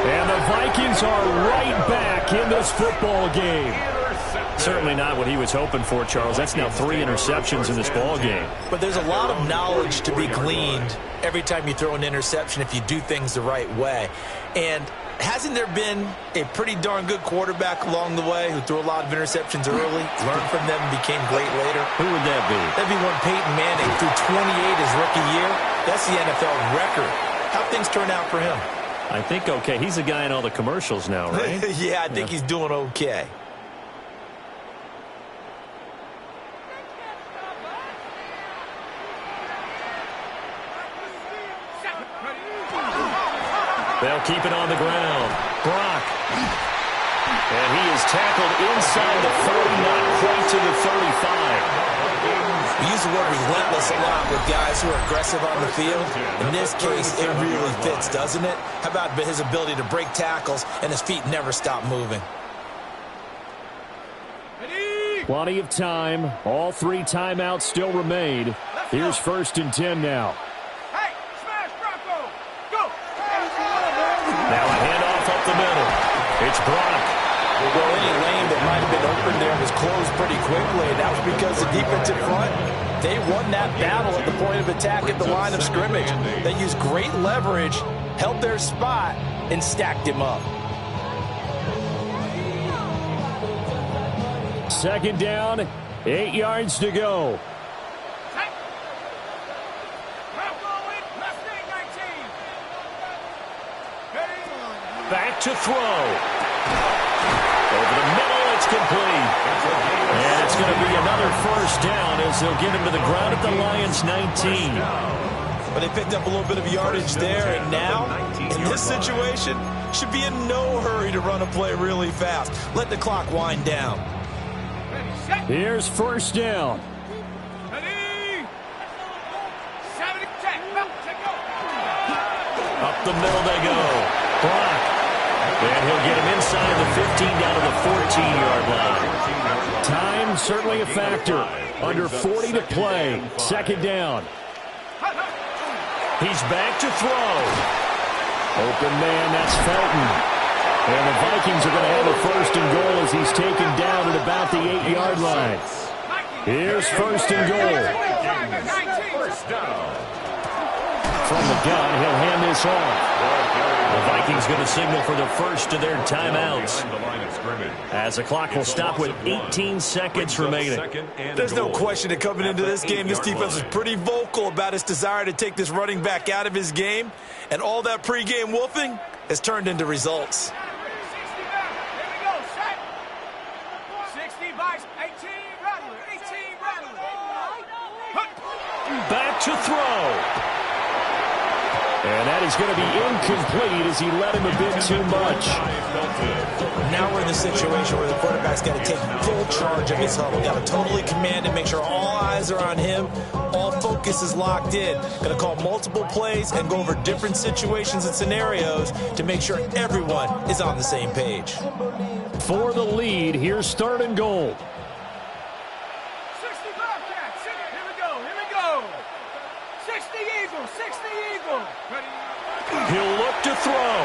And the Vikings are right back in this football game. Certainly not what he was hoping for, Charles. That's now 3 interceptions in this ball game. But there's a lot of knowledge to be gleaned every time you throw an interception if you do things the right way. And hasn't there been a pretty darn good quarterback along the way who threw a lot of interceptions early, learned from them, and became great later? Who would that be? That'd be one Peyton Manning threw 28 his rookie year. That's the NFL record. How'd things turn out for him? I think okay. He's the guy in all the commercials now, right? Yeah, I think he's doing okay. They'll keep it on the ground. Brock. And he is tackled inside the 40, not quite to the 35. We use the word relentless a lot with guys who are aggressive on the field. In this case, it really fits, doesn't it? How about his ability to break tackles and his feet never stop moving? Plenty of time. All 3 timeouts still remain. Here's 1st and 10 now. Now a handoff up the middle. It's Brock. Well, any lane that might have been open there was closed pretty quickly. That was because the defensive front, they won that battle at the point of attack at the line of scrimmage. They used great leverage, held their spot, and stacked him up. 2nd down, 8 yards to go. Back to throw. Over the middle, it's complete. And it's going to be another first down as they'll get him to the ground at the Lions' 19. But they picked up a little bit of yardage there, and now, in this situation, should be in no hurry to run a play really fast. Let the clock wind down. Here's 1st down. Up the middle they go. Brock. And he'll get him inside the 15 down to the 14-yard line. Time certainly a factor. Under 40 to play. 2nd down. He's back to throw. Open man, that's Felton. And the Vikings are going to have a 1st and goal as he's taken down at about the 8-yard line. Here's 1st and goal. From the gun, he'll hand this off. The Vikings going to signal for the first of their timeouts. As the clock will stop with 18 seconds remaining. There's no question that coming into this game, this defense was pretty vocal about its desire to take this running back out of his game. And all that pregame wolfing has turned into results. Back to throw. And that is going to be incomplete as he led him a bit too much. Now we're in the situation where the quarterback's got to take full charge of his huddle. Got to totally command it, make sure all eyes are on him. All focus is locked in. Going to call multiple plays and go over different situations and scenarios to make sure everyone is on the same page. for the lead. Here's 3rd and goal. 60 Bobcats. Here we go. Here we go. 60 Eagle. 60 Eagle. Ready? He'll look to throw.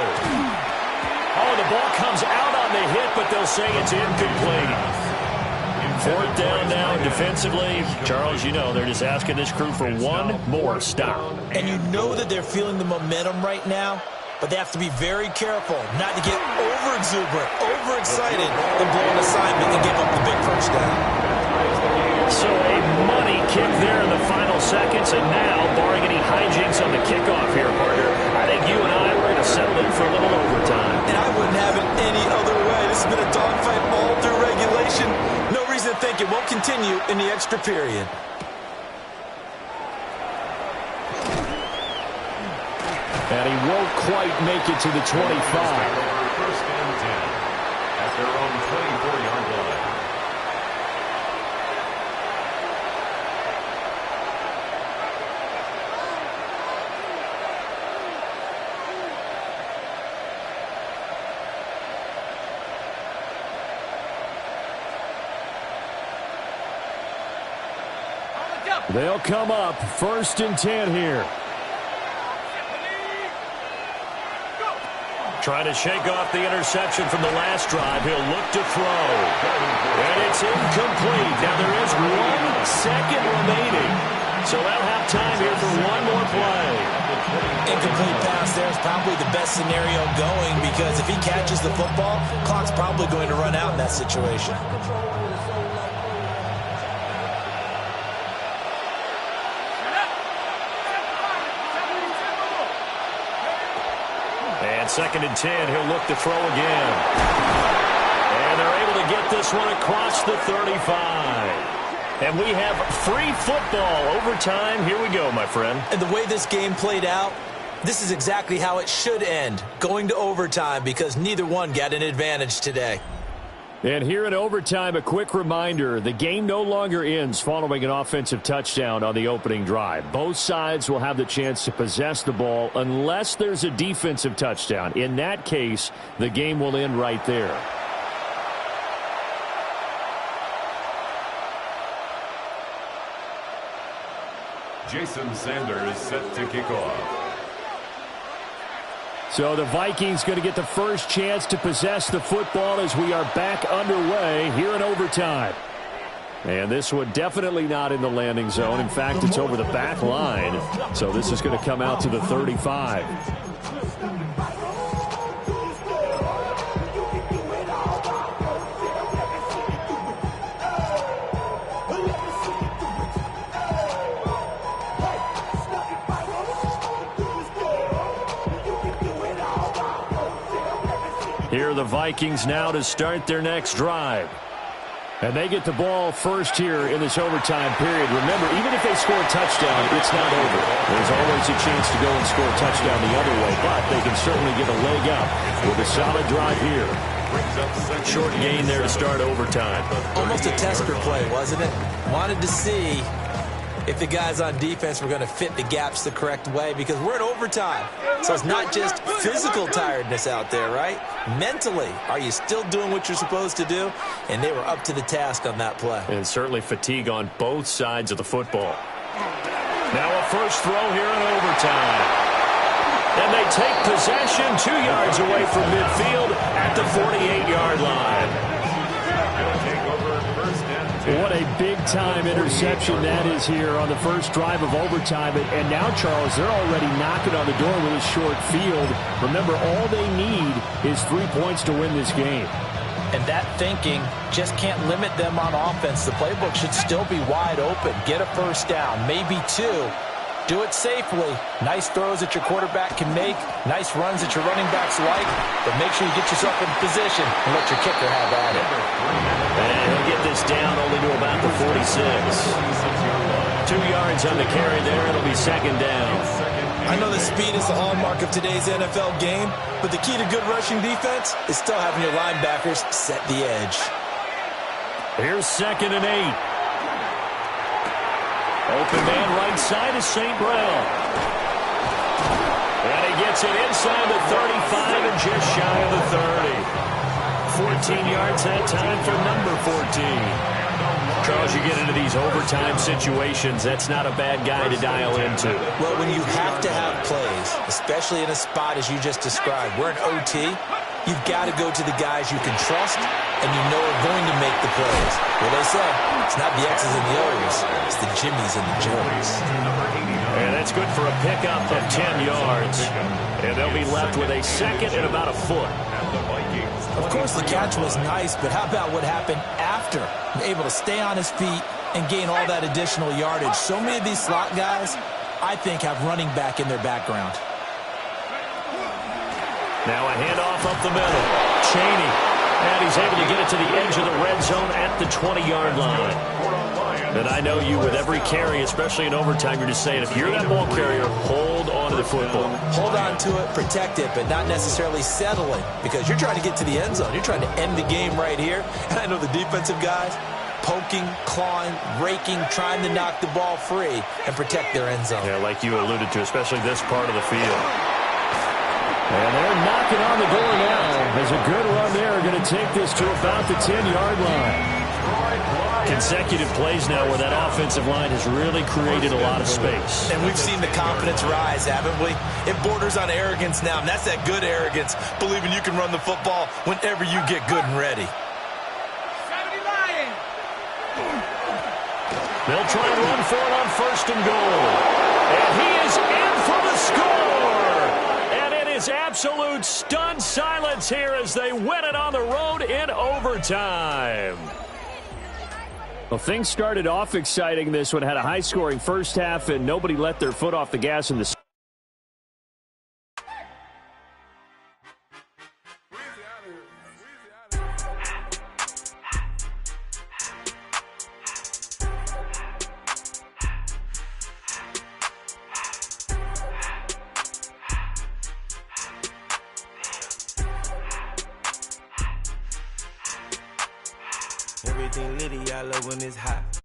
Oh, the ball comes out on the hit, but they'll say it's incomplete. 4th down now defensively. Charles, you know, they're just asking this crew for one more stop. And you know that they're feeling the momentum right now, but they have to be very careful not to get over-exuberant, overexcited, and blow an assignment and give up the big first down. So a money kick there in the final seconds, and now, barring any hijinks on the kickoff here, partner, I think you and I were going to settle in for a little overtime. And I wouldn't have it any other way. This has been a dogfight all through regulation. No reason to think it won't continue in the extra period. And he won't quite make it to the 25. 1st and 10 at their own 24-yard line. They'll come up 1st and 10 here. Trying to shake off the interception from the last drive. He'll look to throw. And it's incomplete. Now there is 1 second remaining. So they'll have time here for one more play. Incomplete pass there is probably the best scenario going, because if he catches the football, clock's probably going to run out in that situation. And 2nd and 10, he'll look to throw again. And they're able to get this one across the 35. And we have free football overtime. Here we go, my friend. And the way this game played out, this is exactly how it should end, going to overtime, because neither one got an advantage today. And here in overtime, a quick reminder, the game no longer ends following an offensive touchdown on the opening drive. Both sides will have the chance to possess the ball unless there's a defensive touchdown. In that case, the game will end right there. Jason Sanders set to kick off. So the Vikings going to get the first chance to possess the football as we are back underway here in overtime. And this one definitely not in the landing zone. In fact, it's over the back line. So this is going to come out to the 35. Here are the Vikings now to start their next drive. And they get the ball first here in this overtime period. Remember, even if they score a touchdown, it's not over. There's always a chance to go and score a touchdown the other way, but they can certainly get a leg up with a solid drive here. Short gain there to start overtime. Almost a tester play, wasn't it? Wanted to see if the guys on defense were going to fit the gaps the correct way, because we're in overtime. So it's not just physical tiredness out there, right? Mentally, are you still doing what you're supposed to do? And they were up to the task on that play. And certainly fatigue on both sides of the football. Now a first throw here in overtime. And they take possession 2 yards away from midfield at the 48-yard line. What a big-time interception that is here on the first drive of overtime. And now, Charles, they're already knocking on the door with a short field. Remember, all they need is 3 points to win this game. And that thinking just can't limit them on offense. The playbook should still be wide open. Get a first down, maybe 2. Do it safely. Nice throws that your quarterback can make. Nice runs that your running backs like. But make sure you get yourself in position and let your kicker have at it. And he'll get this down only to about the 46. 2 yards on the carry there. It'll be 2nd down. I know that speed is the hallmark of today's NFL game, but the key to good rushing defense is still having your linebackers set the edge. Here's 2nd and 8. Open man right side is St. Brown. And he gets it inside the 35 and just shy of the 30. 14 yards that time for number 14. Charles, you get into these overtime situations, that's not a bad guy to dial into. Well, when you have to have plays, especially in a spot as you just described, we're in OT, you've got to go to the guys you can trust and you know are going to make the plays. Well, they say it's not the X's and the O's, it's the Jimmies and the Joes. And that's good for a pickup of 10 yards. And they'll be left with a second and about a foot. Of course, the catch was nice, but how about what happened after? Able to stay on his feet and gain all that additional yardage. So many of these slot guys, I think, have running back in their background. Now a handoff up the middle. Cheney. And he's able to get it to the edge of the red zone at the 20-yard line. And I know you, with every carry, especially in overtime, you're just saying, if you're that ball carrier, hold on to the football. Hold on to it, protect it, but not necessarily settle it, because you're trying to get to the end zone. You're trying to end the game right here. And I know the defensive guys, poking, clawing, raking, trying to knock the ball free and protect their end zone. Yeah, like you alluded to, especially this part of the field. And they're knocking on the door now. There's a good run there. Going to take this to about the 10-yard line. Consecutive plays now where that offensive line has really created a lot of space. And we've seen the confidence rise, haven't we? It borders on arrogance now, and that's that good arrogance, believing you can run the football whenever you get good and ready. They'll try and run for it on first and goal. And he is in for the score. And it is absolute stunned silence here as they win it on the road in overtime. Well, things started off exciting. This one had a high-scoring first half, and nobody let their foot off the gas in the Everything litty, I love when it's hot.